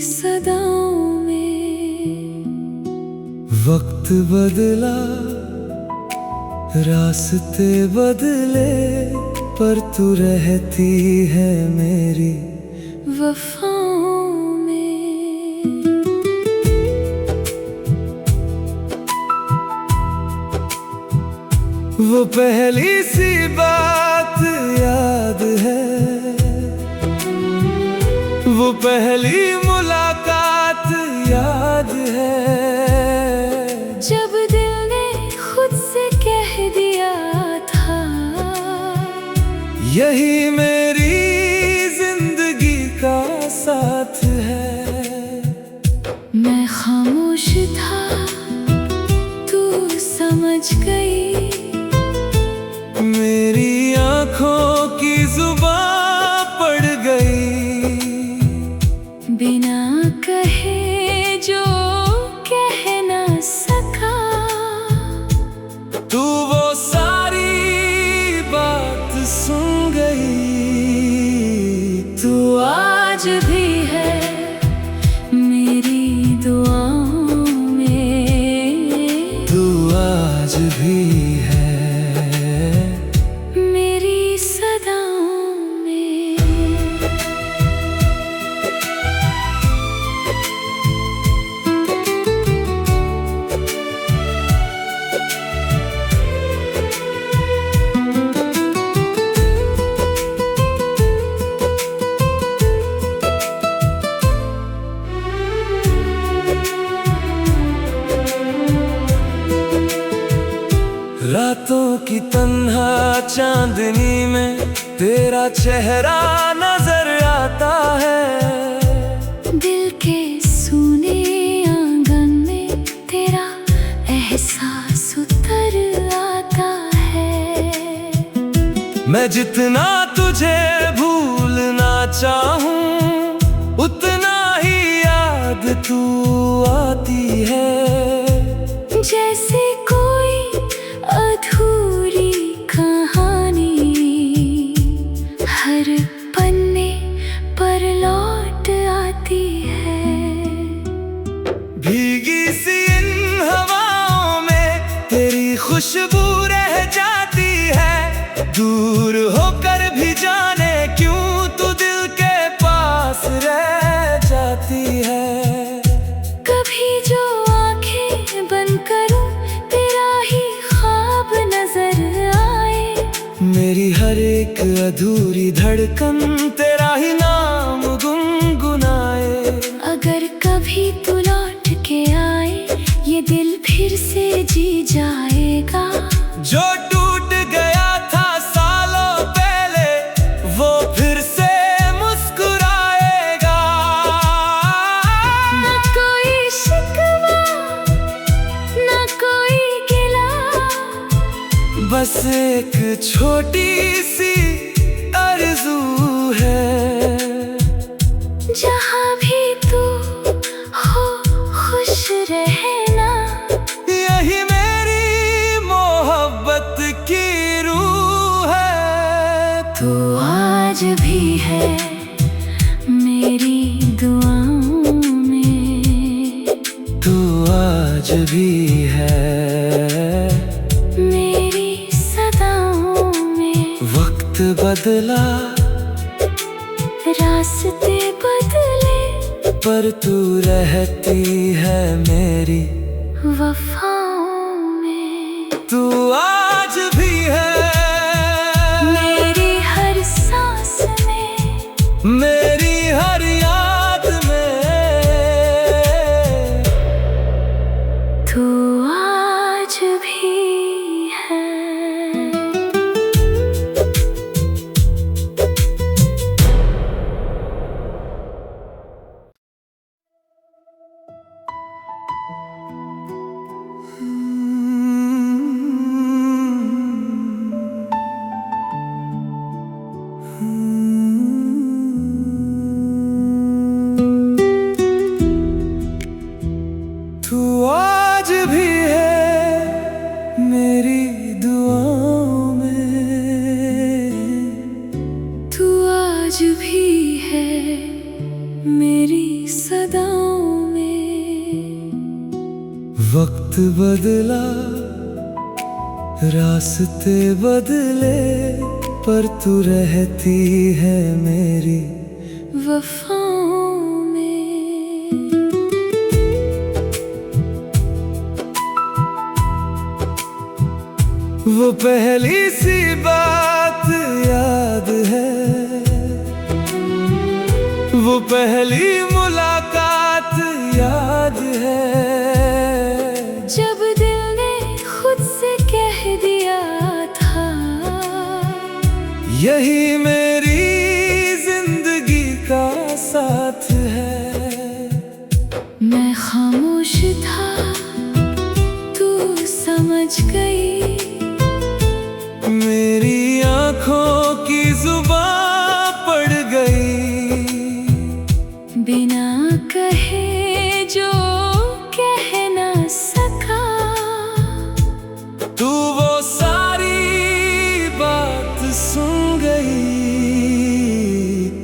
सदाओं में। वक्त बदला, रास्ते बदले, पर तू रहती है मेरी वफाओं में। वो पहली सी बात याद है, वो पहली मुलाकात याद है, जब दिल ने खुद से कह दिया था यही मेरी जिंदगी का साथ है। मैं खामोश था, तू समझ गई, मेरी आँखों की जुबां पड़ गई, बिना कहे जो कह ना सका। तू वो सारी बात सुन गई। तू आज भी है मेरी दुआओं में, तू आज भी है मेरी सदाओं में। रातों की तन्हा चांदनी में तेरा चेहरा नजर आता है, दिल के सूने आंगन में तेरा एहसास उतर आता है। मैं जितना तुझे भूलना चाहूं उतना ही याद तू आती है, जैसे कोई अधूरी कहानी हर पन्ने पर लौट आती है। भीगी सी इन हवाओं में तेरी खुशबू रह जाती है, दूर होकर भी जाने क्यों तू दिल के पास रह जाती है। कभी जो आंखें बंद करूं तेरा ही ख्वाब नजर आए, मेरी हर एक अधूरी धड़कन तेरा ही नाम गुनगुनाए। अगर कभी तू लौट के आए ये दिल फिर से जी जाएगा। जो टूट गया था सालों पहले वो फिर से मुस्कुराएगा। ना कोई शिकवा ना कोई गिला, बस एक छोटी सी आरज़ू है, जहाँ भी तू हो खुश रहना, यही मेरी मोहब्बत की रूह है। तू आज भी है मेरी दुआओं में, तू आज भी है मेरी सदाओं में। वक्त बदला, रास्ते बदले, पर तू रहती है मेरी वफाओं में। तू आज भी है मेरी हर सांस में, मेरी हर याद में। तू आज भी है। सदाओं में। वक्त बदला, रास्ते बदले, पर तू रहती है मेरी वफाओं में। वो पहली सी बात याद है, वो पहली मुलाकात याद है, जब दिल ने खुद से कह दिया था यही मेरी जिंदगी का साथ है। मैं खामोश था, तू समझ गई, मेरी आंखों की जुबां पड़ गई, बिना कहे जो कह ना सका। तू वो सारी बात सुन गई।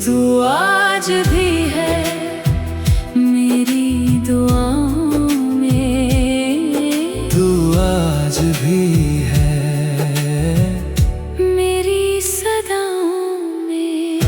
तू आज भी है मेरी दुआओं में। तू आज भी है मेरी सदाओं में।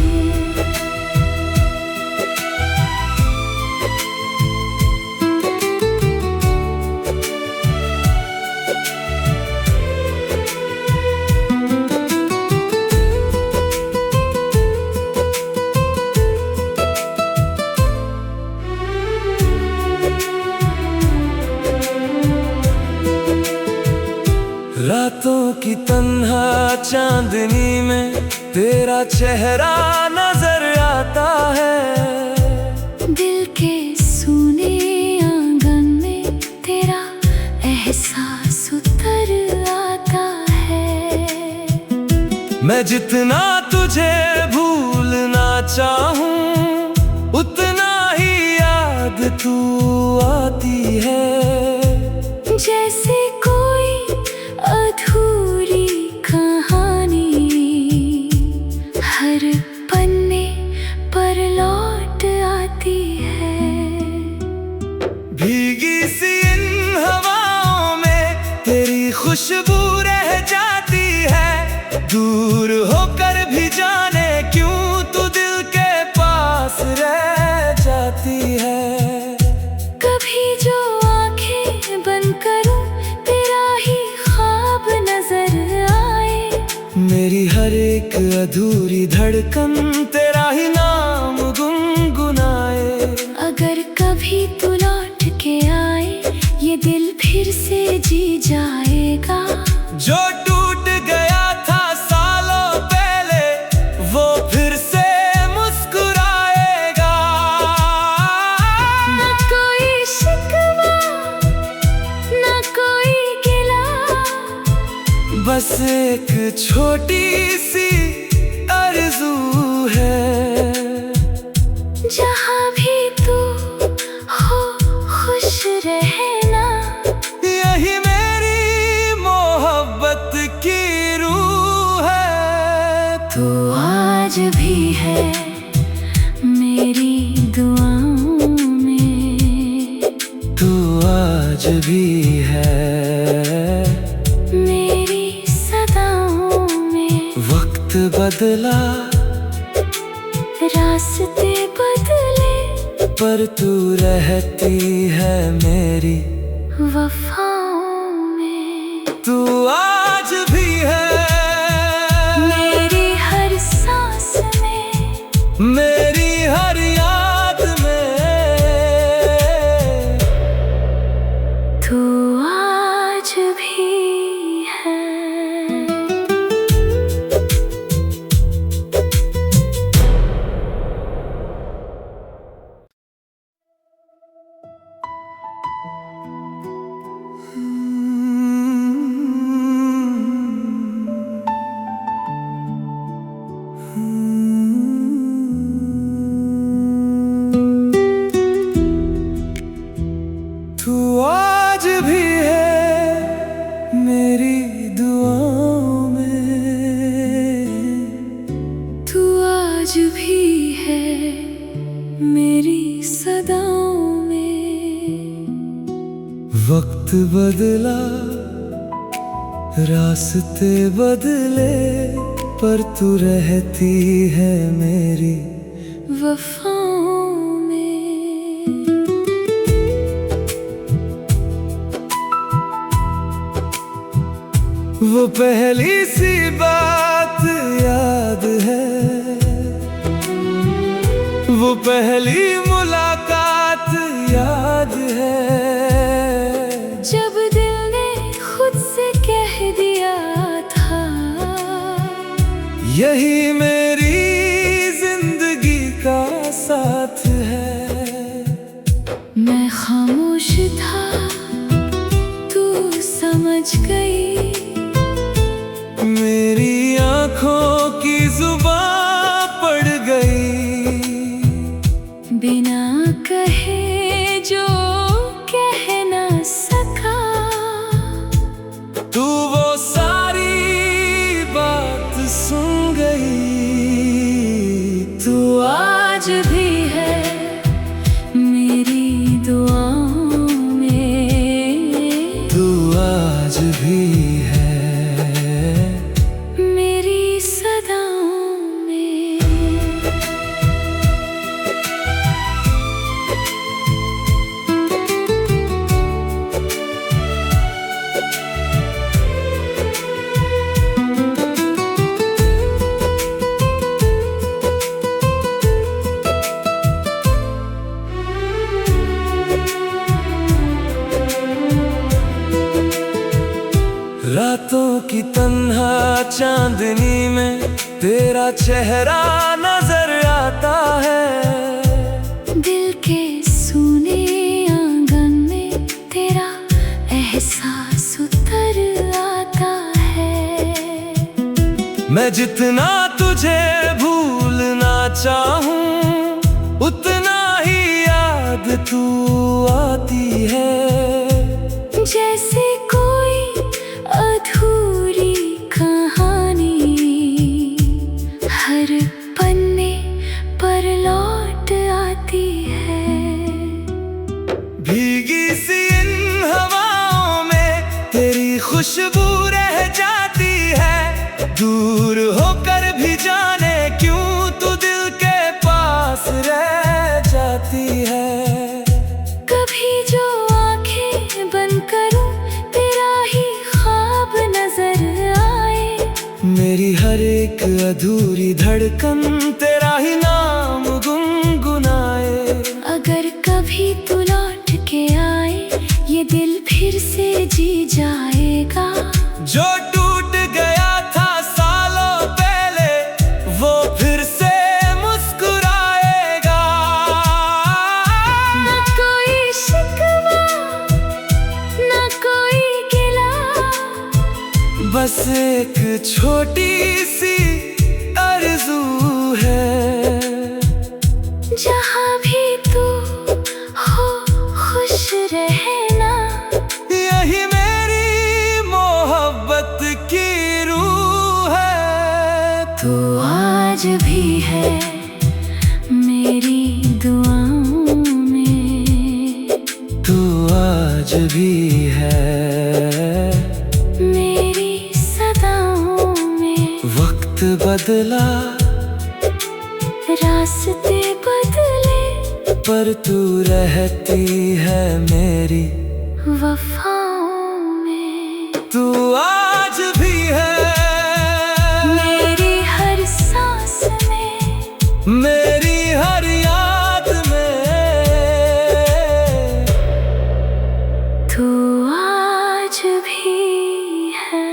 रातों की तन्हा चांदनी में तेरा चेहरा नजर आता है। दिल के सूने आंगन में तेरा एहसास उतर आता है। मैं जितना तुझे भूलना चाहूं उतना ही याद तू आती है। जैसे कोई अधूरी कहानी हर पन्ने पर लौट आती है। भीगी सी इन हवाओं में तेरी खुशबू रह जाती है। दूर होकर भी जाने क्यों तू दिल के पास रह जाती है। कभी जो आंखें बंद करूं तेरा ही ख्वाब नजर आए। मेरी हर एक अधूरी धड़कन तेरा ही नाम गुनगुनाए। अगर कभी तू लौट के आए ये दिल फिर से जी जाएगा। जो टूट गया था सालों पहले वो फिर से मुस्कुराएगा। न कोई शिकवा न कोई गिला, बस एक छोटी सी आरज़ू है। जहाँ भी तू हो खुश रहना। यही मेरी मोहब्बत की रूह है। तू आज भी है मेरी दुआओं में। तू आज भी है मेरी सदाओं में। वक्त बदला, रास्ते बदले, पर तू रहती है मेरी वफाओं में। तू आज भी है मेरी हर सांस में, मेरी हर याद में। तू आज भी है। वक्त बदला, रास्ते बदले, पर तू रहती है मेरी वफाओं में। वो पहली सी बात याद है, वो पहली मुलाकात याद है, जब दिल ने खुद से कह दिया था यही मेरी जिंदगी का साथ है। मैं खामोश था, तू समझ गई, मेरी आंखों की जुबां पड़ गई, बिना कहे जो कह ना सका, तू वो सारी बात सुन गई। तू आज भी है मेरी दुआओं में, तू आज भी है मेरी सदाओं में। रातों की तन्हा चांदनी में तेरा चेहरा नजर आता है, दिल के सूने आंगन में तेरा एहसास उतर आता है। मैं जितना तुझे भूलना चाहूं उतना ही याद तू आती है, जैसे कोई अधूरी कहानी हर पन्ने पर लौट आती है। भीगी सी इन हवाओं में तेरी खुशबू रह जाती है, दूर होकर भी जाने क्यों तू दिल के पास रह जाती है। कभी जो आंखें बंद करूं तेरा ही ख्वाब नजर आए, मेरी हर एक अधूरी धड़कन तेरा ही नाम गुनगुनाए। अगर कभी तू लौट के आए ये दिल फिर से जी जाएगा, जो टूट गया था सालों पहले वो फिर से मुस्कुराएगा। न कोई शिकवा न कोई गिला, बस एक छोटी सी आरज़ू है, जहाँ भी तू हो खुश रहना, यही मेरी मोहब्बत की रूह है। तू आज भी है मेरी दुआओं में, तू आज भी है मेरी सदाओं में। वक्त बदला, रास्ते बदले, पर तू रहती है मेरी वफाओं में। तू आज भी है मेरी हर सांस में, मेरी हर याद में, तू आज भी है।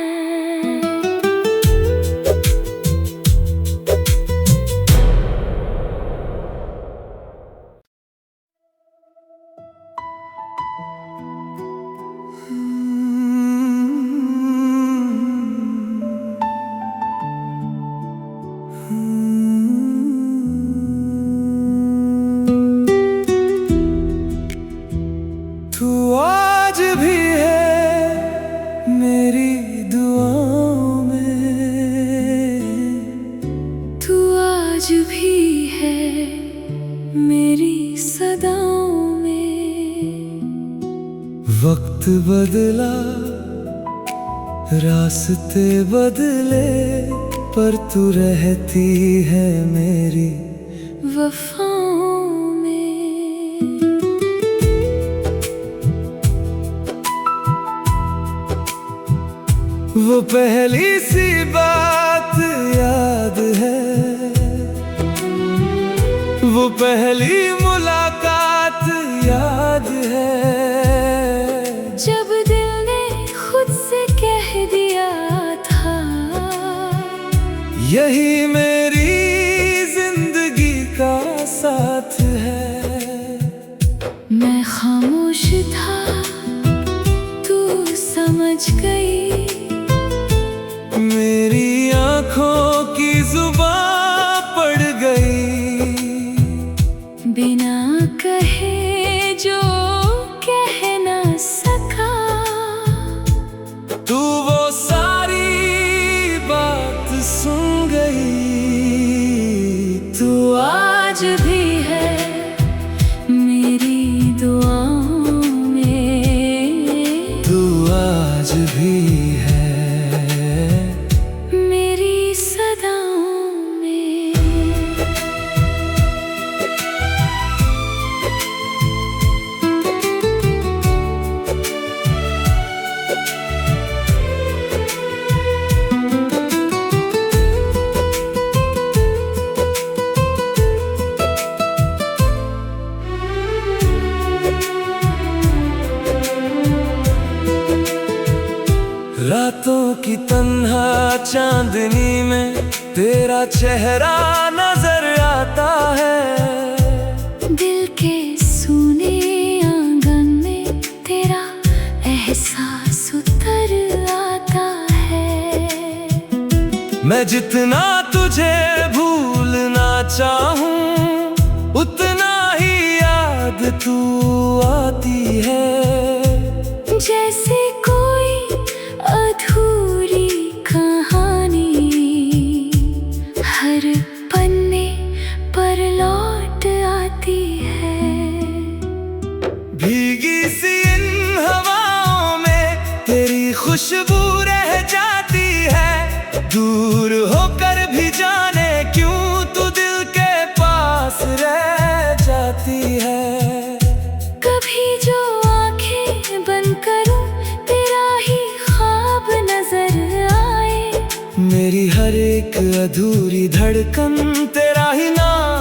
वक्त बदला, रास्ते बदले, पर तू रहती है मेरी वफाओं में। वो पहली सी बात याद है, वो पहली मुलाकात याद है, जब दिल ने खुद से कह दिया था यही मेरी जिंदगी का साथ है। मैं खामोश था, तू समझ गई, मेरी आंखों की जुबां पड़ गई, बिना कहे जो कह ना सका, तू वो सारी बात सुन गई। तू आज भी है मेरी दुआओं में, तू आज भी है मेरी सदाओं में। रातों की तन्हा चांदनी में तेरा चेहरा नजर आता है, दिल के सूने आंगन में तेरा एहसास उतर आता है। मैं जितना तुझे भूलना चाहूं उतना ही याद तू आती है, जैसे कोई अधूरी कहानी हर पन्ने पर लौट आती है। भीगी सी इन हवाओं में तेरी खुशबू रह जाती है, दूर होकर भी जाने क्यों तू दिल के पास रह जाती है। कभी जो आंखें बंद करूं तेरा ही ख्वाब नजर आए, मेरी हर एक अधूरी धड़कन तेरा ही नाम